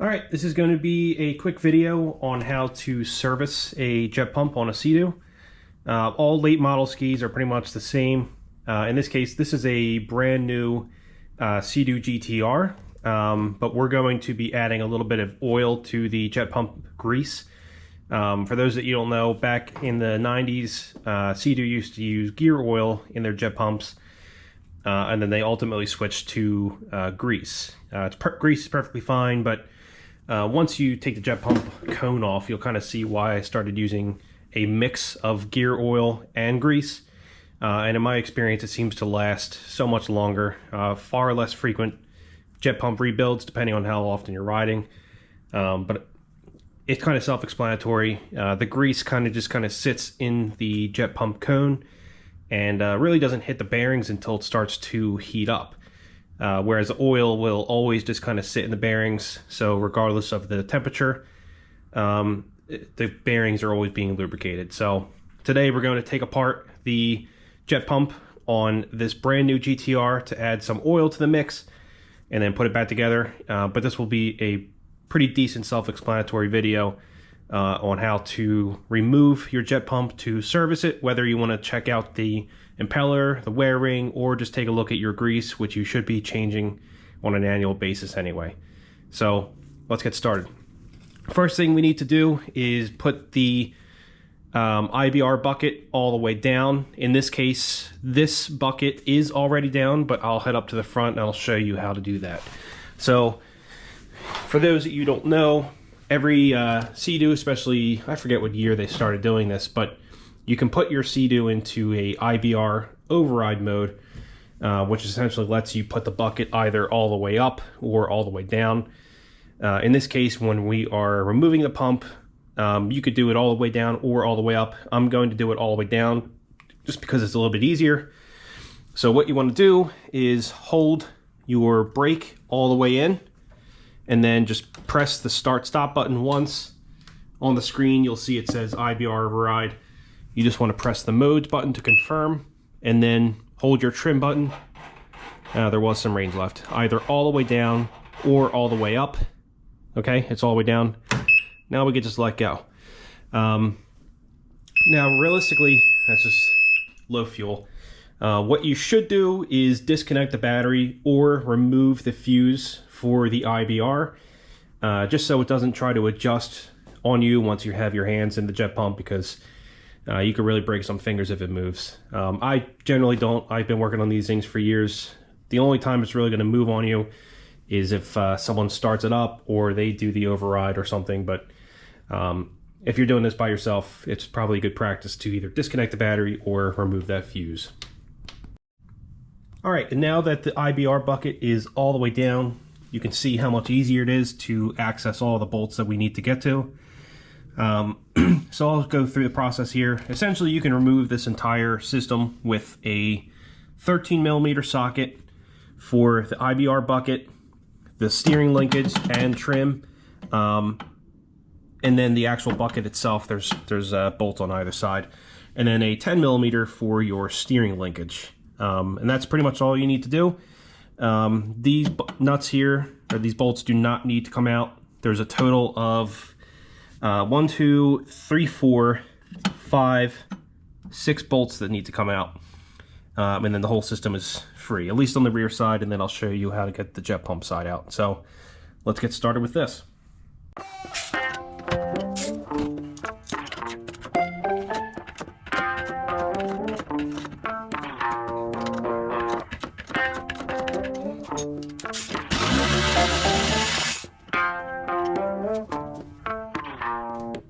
All right, this is going to be a quick video on how to service a jet pump on a SeaDoo. All late model skis are pretty much the same. In this case, this is a brand new SeaDoo GTR, but we're going to be adding a little bit of oil to the jet pump grease. For those that you don't know, back in the 90s, SeaDoo used to use gear oil in their jet pumps, and then they ultimately switched to grease. Grease is perfectly fine, but once you take the jet pump cone off, you'll kind of see why I started using a mix of gear oil and grease. And in my experience, it seems to last so much longer, far less frequent jet pump rebuilds depending on how often you're riding. But it's kind of self-explanatory. The grease just kind of sits in the jet pump cone and really doesn't hit the bearings until it starts to heat up. Whereas the oil will always just kind of sit in the bearings, so regardless of the temperature, the bearings are always being lubricated. So today we're going to take apart the jet pump on this brand new GTR to add some oil to the mix and then put it back together. But this will be a pretty decent self-explanatory video on how to remove your jet pump to service it, whether you want to check out the impeller, the wear ring, or just take a look at your grease, which you should be changing on an annual basis anyway. So let's get started. First thing we need to do is put the IBR bucket all the way down. In this case, this bucket is already down, but I'll head up to the front and I'll show you how to do that. So for those that you don't know, every SeaDoo, especially, I forget what year they started doing this, but you can put your SeaDoo into a IBR override mode, which essentially lets you put the bucket either all the way up or all the way down. In this case, when we are removing the pump, you could do it all the way down or all the way up. I'm going to do it all the way down just because it's a little bit easier. So what you want to do is hold your brake all the way in and then just press the start-stop button once. On the screen, you'll see it says IBR override. You just want to press the modes button to confirm, and then hold your trim button. There was some range left. Either all the way down or all the way up. Okay, it's all the way down. Now we can just let go. Now, realistically, that's just low fuel. What you should do is disconnect the battery or remove the fuse for the IBR, just so it doesn't try to adjust on you once you have your hands in the jet pump, because you could really break some fingers if it moves. I generally don't. I've been working on these things for years. The only time it's really going to move on you is if someone starts it up or they do the override or something. But if you're doing this by yourself, it's probably good practice to either disconnect the battery or remove that fuse. All right, and now that the IBR bucket is all the way down, you can see how much easier it is to access all the bolts that we need to get to. So I'll go through the process here. Essentially, you can remove this entire system with a 13mm socket for the IBR bucket, the steering linkage and trim, and then the actual bucket itself. There's bolts on either side, and then a 10mm for your steering linkage. And that's pretty much all you need to do. These nuts here, or these bolts, do not need to come out. There's a total of 1, 2, 3, 4, 5, 6 bolts that need to come out. And then the whole system is free, at least on the rear side, and then I'll show you how to get the jet pump side out. So let's get started with this.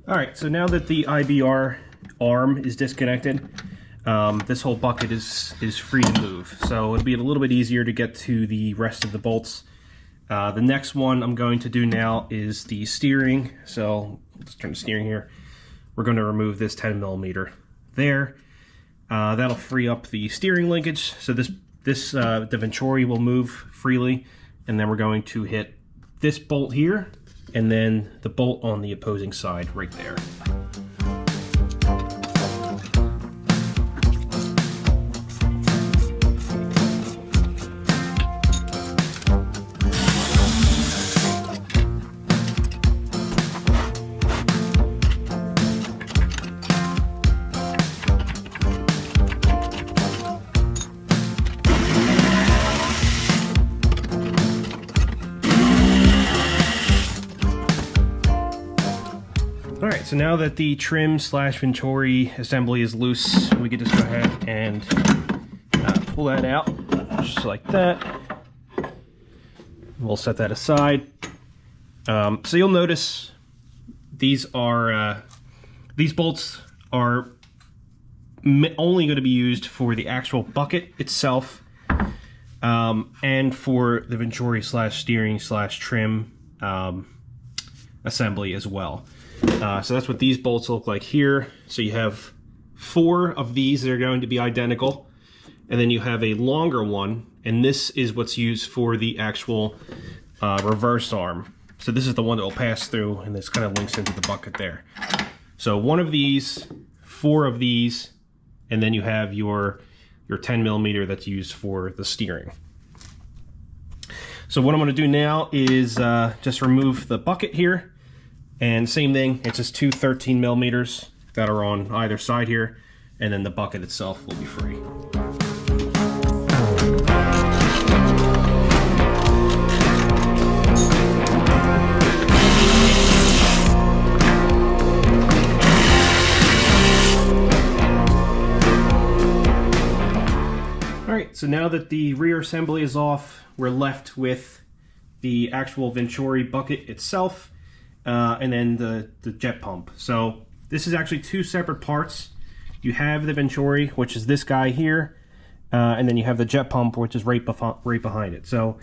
All right, so now that the IBR arm is disconnected, this whole bucket is free to move. So it'll be a little bit easier to get to the rest of the bolts. The next one I'm going to do now is the steering. So let's turn the steering here. We're going to remove this 10mm there. That'll free up the steering linkage. So the Venturi will move freely. And then we're going to hit this bolt here, and then the bolt on the opposing side right there. Alright, so now that the trim / Venturi assembly is loose, we can just go ahead and pull that out, just like that. We'll set that aside. So you'll notice these bolts are only going to be used for the actual bucket itself, and for the Venturi / steering / trim assembly as well. So that's what these bolts look like here. So you have 4 of these that are going to be identical, and then you have a longer one, and this is what's used for the actual reverse arm. So this is the one that will pass through, and this kind of links into the bucket there. So 1 of these, 4 of these, and then you have your 10mm that's used for the steering. So what I'm going to do now is just remove the bucket here. And same thing, it's just 2 13mm that are on either side here, and then the bucket itself will be free. Alright, so now that the rear assembly is off, we're left with the actual Venturi bucket itself. And then the jet pump. So this is actually 2 separate parts. You have the Venturi, which is this guy here, and then you have the jet pump, which is right behind it. So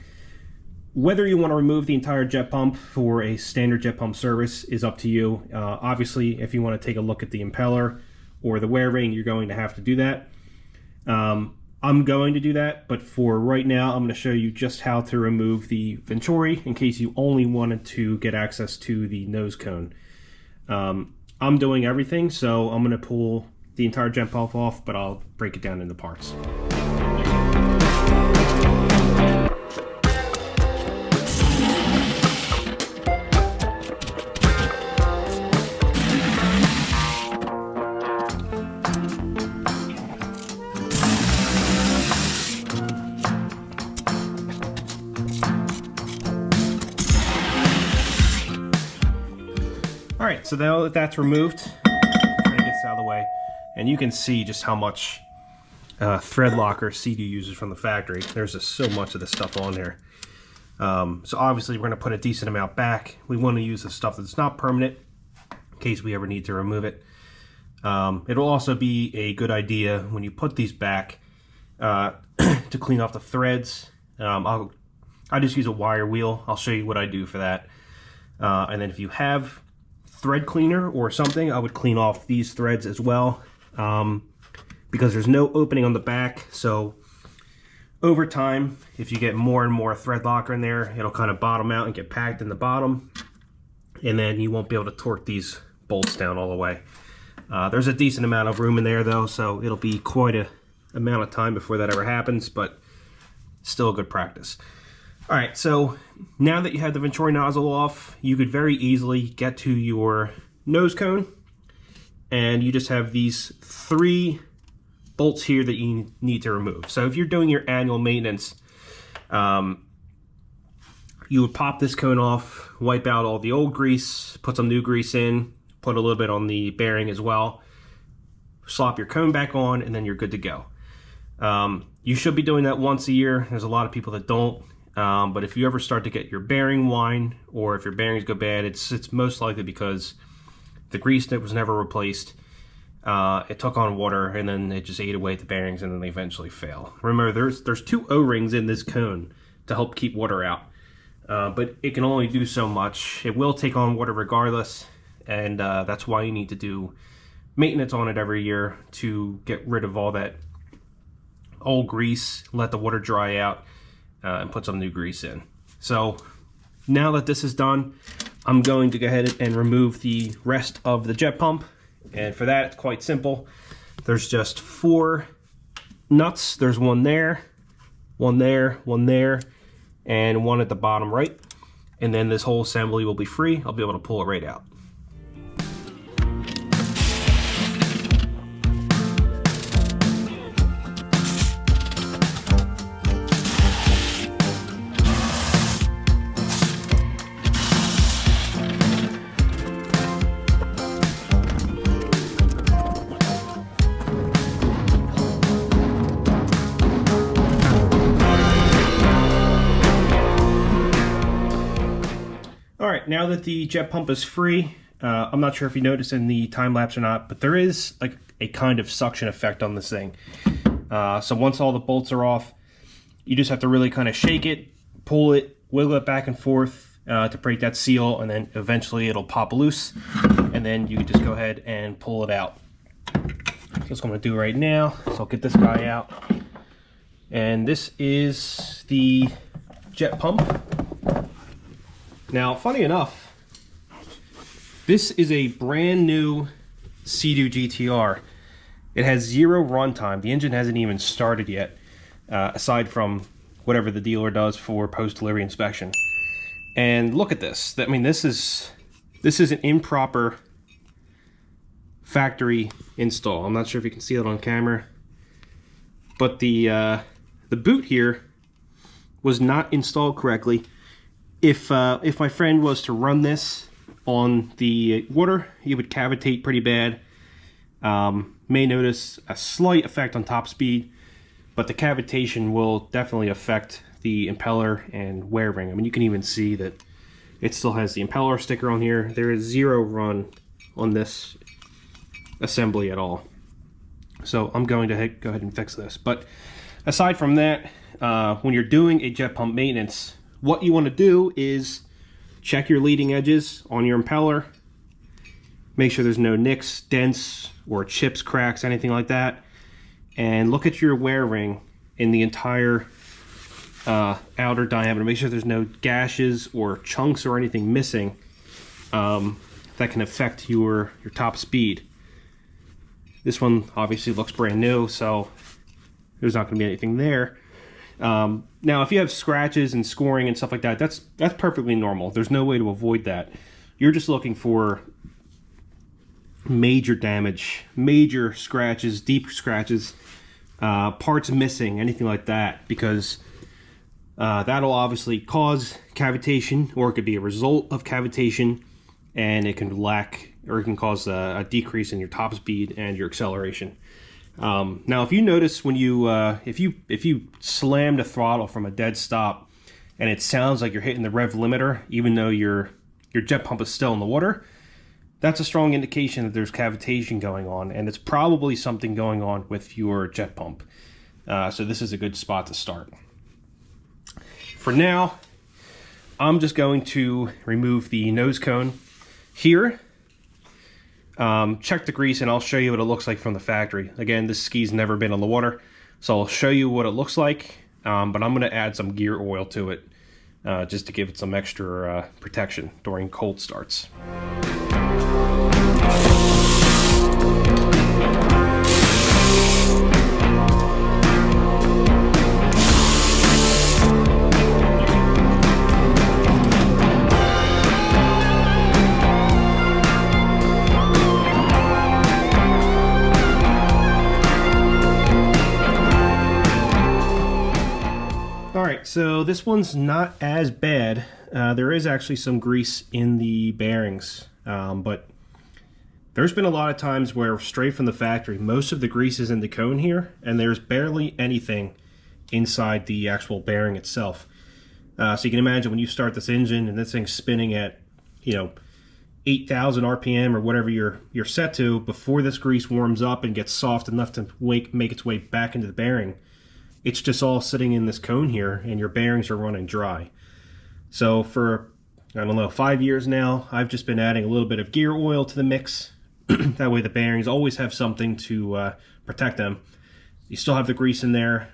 whether you want to remove the entire jet pump for a standard jet pump service is up to you. Obviously, if you want to take a look at the impeller or the wear ring, you're going to have to do that. I'm going to do that, but for right now, I'm going to show you just how to remove the Venturi in case you only wanted to get access to the nose cone. I'm doing everything, so I'm going to pull the entire jet pump off, but I'll break it down into parts. Alright, so now that that's removed, it gets out of the way, and you can see just how much thread locker SeaDoo uses from the factory. There's just so much of this stuff on there. So obviously we're going to put a decent amount back. We want to use the stuff that's not permanent in case we ever need to remove it. It'll also be a good idea when you put these back to clean off the threads. I just use a wire wheel. I'll show you what I do for that. And then if you have thread cleaner or something, I would clean off these threads as well, because there's no opening on the back. So over time, if you get more and more thread locker in there, it'll kind of bottom out and get packed in the bottom, and then you won't be able to torque these bolts down all the way. There's a decent amount of room in there though, so it'll be quite a amount of time before that ever happens, but still a good practice. Alright, so now that you have the Venturi nozzle off, you could very easily get to your nose cone, and you just have these 3 bolts here that you need to remove. So if you're doing your annual maintenance, you would pop this cone off, wipe out all the old grease, put some new grease in, put a little bit on the bearing as well, slop your cone back on, and then you're good to go. You should be doing that once a year. There's a lot of people that don't. But if you ever start to get your bearing whine, or if your bearings go bad, it's most likely because the grease that was never replaced, it took on water, and then it just ate away at the bearings, and then they eventually fail. Remember, there's 2 O-rings in this cone to help keep water out, but it can only do so much. It will take on water regardless, and that's why you need to do maintenance on it every year to get rid of all that old grease, let the water dry out, and put some new grease in. So now that this is done, I'm going to go ahead and remove the rest of the jet pump, and for that it's quite simple. There's just 4 nuts. There's one there, one there, one there, and one at the bottom right, and then this whole assembly will be free. I'll be able to pull it right out. right, now that the jet pump is free, I'm not sure if you noticed in the time lapse or not, but there is like a kind of suction effect on this thing. So once all the bolts are off, you just have to really kind of shake it, pull it, wiggle it back and forth to break that seal, and then eventually it'll pop loose, and then you can just go ahead and pull it out. So that's what I'm going to do right now. So I'll get this guy out. And this is the jet pump. Now, funny enough, this is a brand new SeaDoo GTR. It has 0 runtime. The engine hasn't even started yet, aside from whatever the dealer does for post-delivery inspection. And look at this. I mean, this is an improper factory install. I'm not sure if you can see it on camera, but the boot here was not installed correctly. If my friend was to run this on the water, he would cavitate pretty bad. May notice a slight effect on top speed, but the cavitation will definitely affect the impeller and wear ring. I mean, you can even see that it still has the impeller sticker on here. There is 0 run on this assembly at all. So I'm going to go ahead and fix this. But aside from that, when you're doing a jet pump maintenance, what you want to do is check your leading edges on your impeller. Make sure there's no nicks, dents, or chips, cracks, anything like that. And look at your wear ring in the entire outer diameter. Make sure there's no gashes or chunks or anything missing that can affect your top speed. This one obviously looks brand new, so there's not going to be anything there. Now, if you have scratches and scoring and stuff like that, that's perfectly normal. There's no way to avoid that. You're just looking for major damage, major scratches, deep scratches, parts missing, anything like that, because that'll obviously cause cavitation, or it could be a result of cavitation, and it can lack, or it can cause a decrease in your top speed and your acceleration. Now, if you notice when you if you slam the throttle from a dead stop, and it sounds like you're hitting the rev limiter, even though your jet pump is still in the water, that's a strong indication that there's cavitation going on, and it's probably something going on with your jet pump. So this is a good spot to start. For now, I'm just going to remove the nose cone here. Check the grease, and I'll show you what it looks like from the factory. Again, this ski's never been on the water, so I'll show you what it looks like, but I'm going to add some gear oil to it just to give it some extra protection during cold starts. So this one's not as bad. There is actually some grease in the bearings, but there's been a lot of times where straight from the factory, most of the grease is in the cone here, and there's barely anything inside the actual bearing itself. So you can imagine when you start this engine and this thing's spinning at, 8,000 RPM or whatever you're set to, before this grease warms up and gets soft enough to make its way back into the bearing, it's just all sitting in this cone here, and your bearings are running dry. So for, 5 years now, I've just been adding a little bit of gear oil to the mix. That way the bearings always have something to protect them. You still have the grease in there,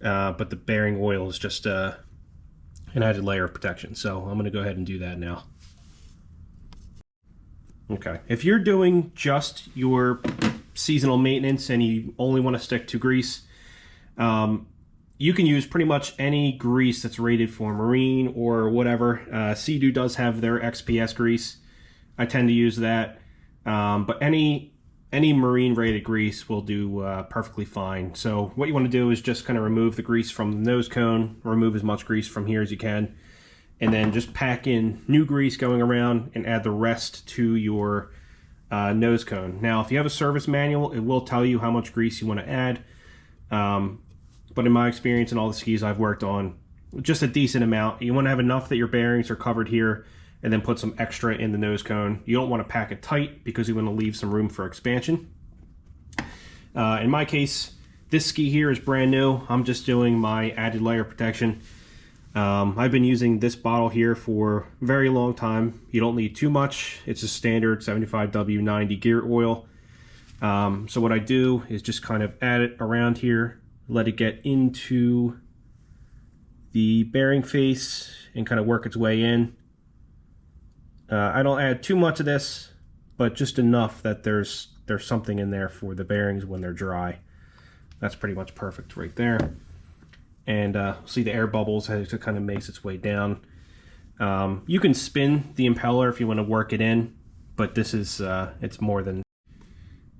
but the bearing oil is just an added layer of protection. So I'm going to go ahead and do that now. Okay, if you're doing just your seasonal maintenance and you only want to stick to grease, you can use pretty much any grease that's rated for marine or whatever. SeaDoo does have their XPS grease. I tend to use that, but any marine rated grease will do perfectly fine. So what you want to do is just kind of remove the grease from the nose cone, remove as much grease from here as you can, and then just pack in new grease going around and add the rest to your nose cone. Now, if you have a service manual, it will tell you how much grease you want to add. But in my experience in all the skis I've worked on, just a decent amount. You want to have enough that your bearings are covered here, and then put some extra in the nose cone. You don't want to pack it tight because you want to leave some room for expansion. In my case, this ski here is brand new. I'm just doing my added layer protection. I've been using this bottle here for a very long time. You don't need too much. It's a standard 75W90 gear oil. So what I do is just kind of add it around here, let it get into the bearing face and kind of work its way in. I don't add too much of this, but just enough that there's something in there for the bearings when they're dry. That's pretty much perfect right there. And see the air bubbles as it kind of makes its way down. You can spin the impeller if you want to work it in, but this is it's more than.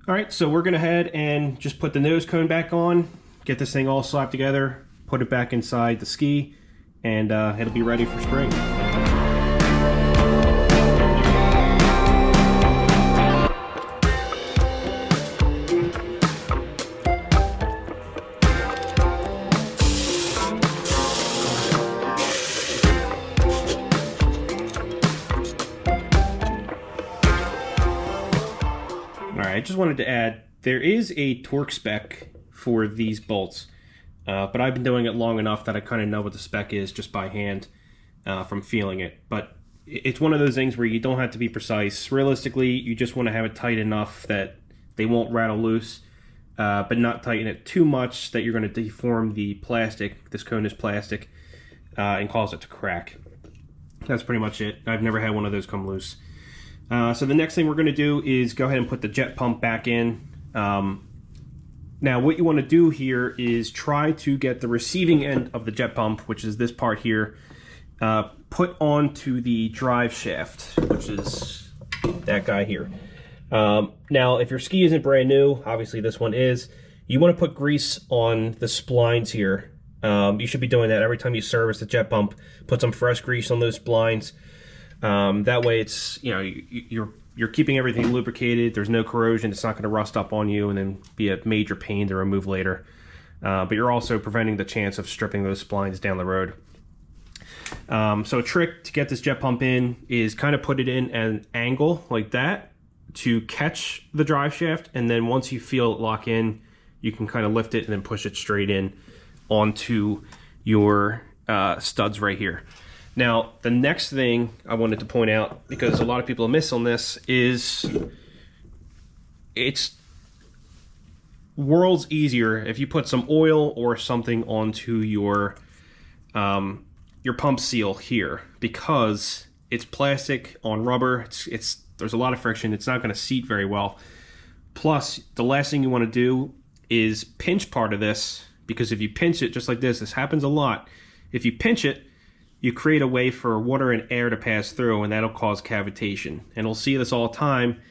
All right, so we're gonna head and just put the nose cone back on, get this thing all slapped together, put it back inside the ski, and it'll be ready for spring. I just wanted to add, there is a torque spec for these bolts, but I've been doing it long enough that I kind of know what the spec is just by hand from feeling it. But it's one of those things where you don't have to be precise. Realistically, you just want to have it tight enough that they won't rattle loose, but not tighten it too much that you're going to deform the plastic. This cone is plastic, and cause it to crack. That's pretty much it. I've never had one of those come loose. So the next thing we're going to do is go ahead and put the jet pump back in. Now what you want to do here is try to get the receiving end of the jet pump, which is this part here, put onto the drive shaft, which is that guy here. Now if your ski isn't brand new, obviously this one is, you want to put grease on the splines here. You should be doing that every time you service the jet pump. Put some fresh grease on those splines. That way it's, you know, you're keeping everything lubricated. There's no corrosion. It's not going to rust up on you and then be a major pain to remove later. But you're also preventing the chance of stripping those splines down the road. So a trick to get this jet pump in is kind of put it in an angle like that to catch the drive shaft, and then once you feel it lock in, you can kind of lift it and then push it straight in onto your studs right here. Now, the next thing I wanted to point out, because a lot of people miss on this, is it's worlds easier if you put some oil or something onto your pump seal here, because it's plastic on rubber. There's a lot of friction. It's not going to seat very well. Plus, the last thing you want to do is pinch part of this, because if you pinch it just like this happens a lot. If you pinch it, you create a way for water and air to pass through, and that'll cause cavitation. And we'll see this all the time.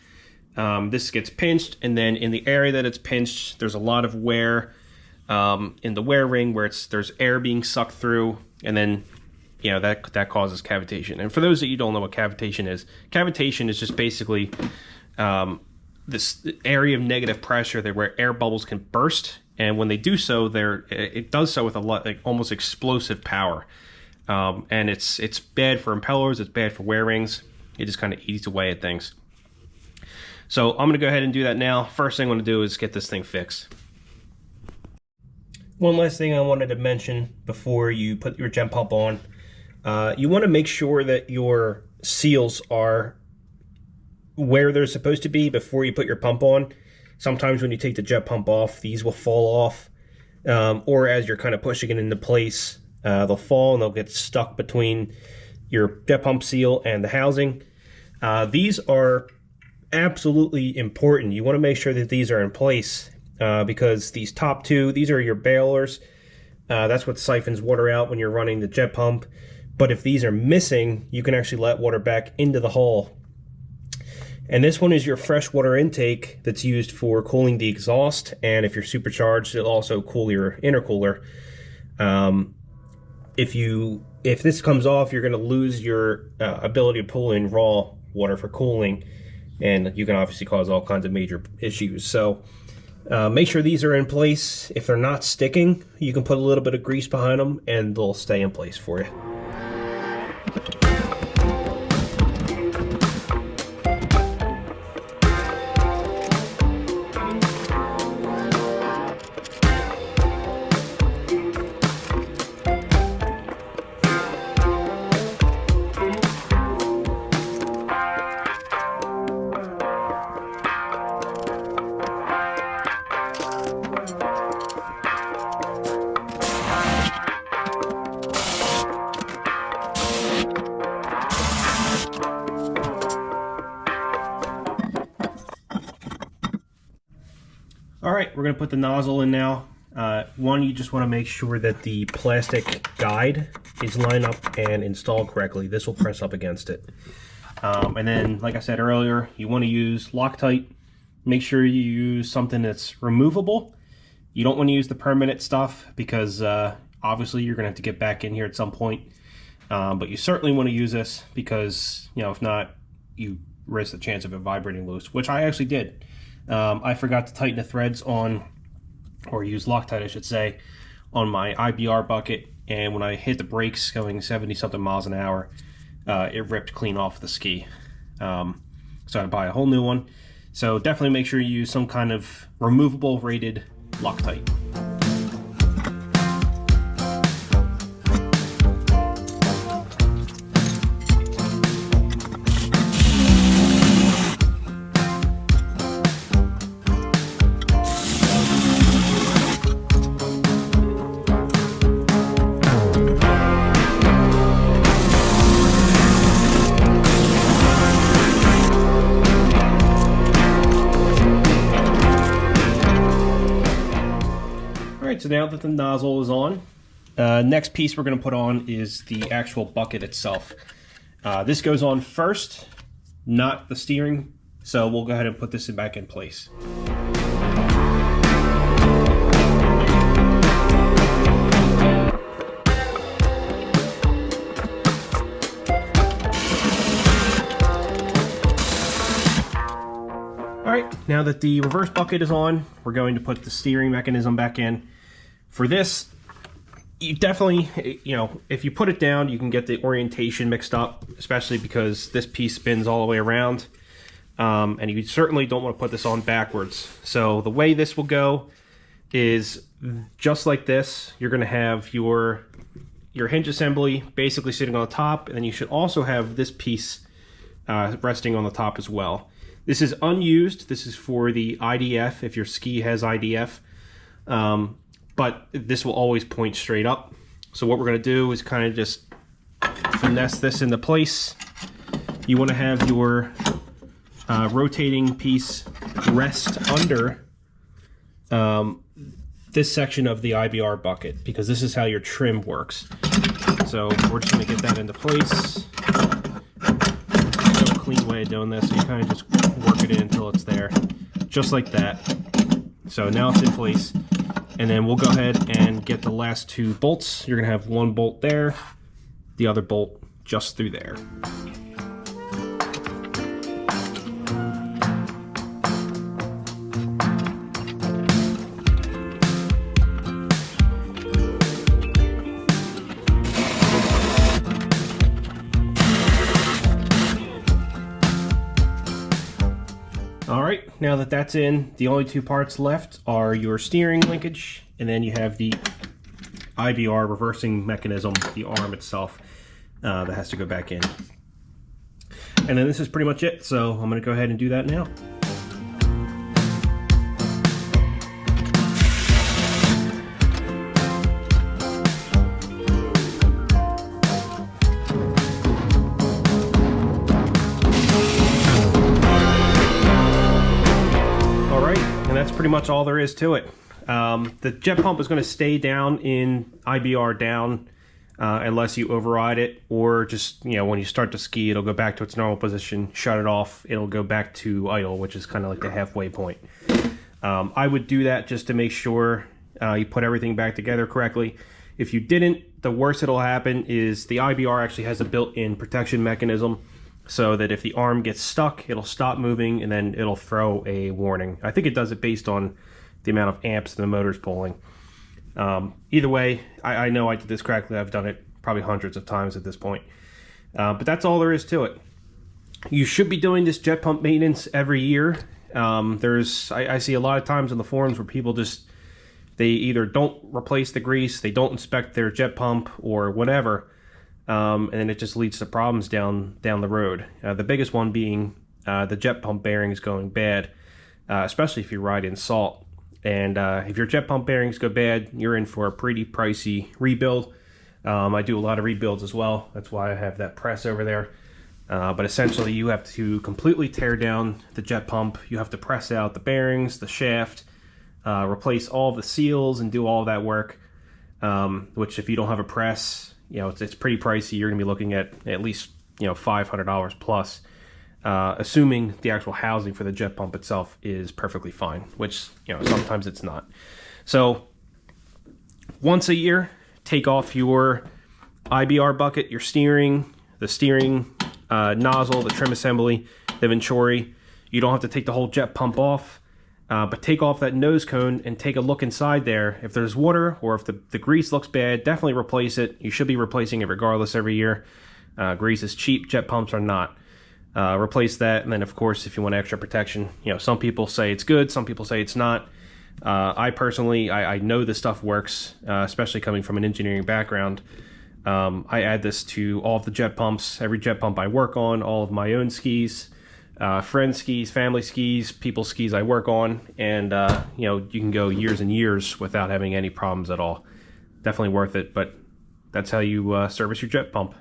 This gets pinched, and then in the area that it's pinched, there's a lot of wear in the wear ring where there's air being sucked through, and then you know that causes cavitation. And for those that you don't know what cavitation is just basically this area of negative pressure there where air bubbles can burst, and when they do so, it does so with a lot, like almost explosive power. And it's bad for impellers, it's bad for wear rings. It just kind of eats away at things. So I'm gonna go ahead and do that now. First thing I'm gonna do is get this thing fixed. One last thing I wanted to mention before you put your jet pump on. You wanna make sure that your seals are where they're supposed to be before you put your pump on. Sometimes when you take the jet pump off, these will fall off, or as you're kind of pushing it into place, they'll fall and they'll get stuck between your jet pump seal and the housing. These are absolutely important. You want to make sure that these are in place because these top two, these are your bailers. That's what siphons water out when you're running the jet pump. But if these are missing, you can actually let water back into the hull. And this one is your fresh water intake that's used for cooling the exhaust. And if you're supercharged, it'll also cool your intercooler. If this comes off, you're going to lose your ability to pull in raw water for cooling, and you can obviously cause all kinds of major issues. So make sure these are in place. If they're not sticking, you can put a little bit of grease behind them and they'll stay in place for you. All right, we're gonna put the nozzle in now. One, you just wanna make sure that the plastic guide is lined up and installed correctly. This will press up against it. And then, like I said earlier, you wanna use Loctite. Make sure you use something that's removable. You don't wanna use the permanent stuff because obviously you're gonna have to get back in here at some point. But you certainly wanna use this because, you know, if not, you risk the chance of it vibrating loose, which I actually did. I forgot to tighten the threads on, or use Loctite I should say, on my IBR bucket, and when I hit the brakes going 70-something miles an hour, it ripped clean off the ski. So I had to buy a whole new one. So definitely make sure you use some kind of removable rated Loctite. Alright, so now that the nozzle is on, next piece we're going to put on is the actual bucket itself. This goes on first, not the steering, so we'll go ahead and put this back in place. Alright, now that the reverse bucket is on, we're going to put the steering mechanism back in. For this, you definitely, you know, if you put it down, you can get the orientation mixed up, especially because this piece spins all the way around. And you certainly don't want to put this on backwards. So the way this will go is just like this. You're going to have your hinge assembly basically sitting on the top, and then you should also have this piece resting on the top as well. This is unused. This is for the IDF, if your ski has IDF. But this will always point straight up. So what we're going to do is kind of just finesse this into place. You want to have your rotating piece rest under this section of the IBR bucket, because this is how your trim works. So we're just going to get that into place. No clean way of doing this. So you kind of just work it in until it's there, just like that. So now it's in place. And then we'll go ahead and get the last two bolts. You're gonna have one bolt there, the other bolt just through there. All right, now that that's in, the only two parts left are your steering linkage, and then you have the IBR reversing mechanism, the arm itself, that has to go back in. And then this is pretty much it, so I'm gonna go ahead and do that now. That's pretty much all there is to it. The jet pump is going to stay down in IBR down unless you override it, or just, you know, when you start to ski, it'll go back to its normal position, shut it off, it'll go back to idle, which is kind of like the halfway point. I would do that just to make sure you put everything back together correctly. If you didn't, the worst that'll happen is the IBR actually has a built-in protection mechanism, so that if the arm gets stuck, it'll stop moving and then it'll throw a warning. I think it does it based on the amount of amps the motor's pulling. Either way, I know I did this correctly. I've done it probably hundreds of times at this point. But that's all there is to it. You should be doing this jet pump maintenance every year. I see a lot of times on the forums where people they either don't replace the grease, they don't inspect their jet pump or whatever. And then it just leads to problems down the road. The biggest one being the jet pump bearings going bad, especially if you ride in salt. And if your jet pump bearings go bad, you're in for a pretty pricey rebuild. I do a lot of rebuilds as well. That's why I have that press over there. But essentially, you have to completely tear down the jet pump. You have to press out the bearings, the shaft, replace all the seals and do all that work, which if you don't have a press, you know, it's pretty pricey. You're gonna be looking at least, you know, $500 plus, assuming the actual housing for the jet pump itself is perfectly fine, which, you know, sometimes it's not. So once a year, take off your IBR bucket, your steering, the steering nozzle, the trim assembly, the venturi. You don't have to take the whole jet pump off, but take off that nose cone and take a look inside there. If there's water or if the grease looks bad, definitely replace it. You should be replacing it regardless every year. Grease is cheap, jet pumps are not. Replace that, and then of course, if you want extra protection, you know, some people say it's good, some people say it's not. I personally, I know this stuff works, especially coming from an engineering background. I add this to all of the jet pumps, every jet pump I work on, all of my own skis, friends' skis, family skis, people's skis I work on, and you know, you can go years and years without having any problems at all. Definitely worth it, but that's how you service your jet pump.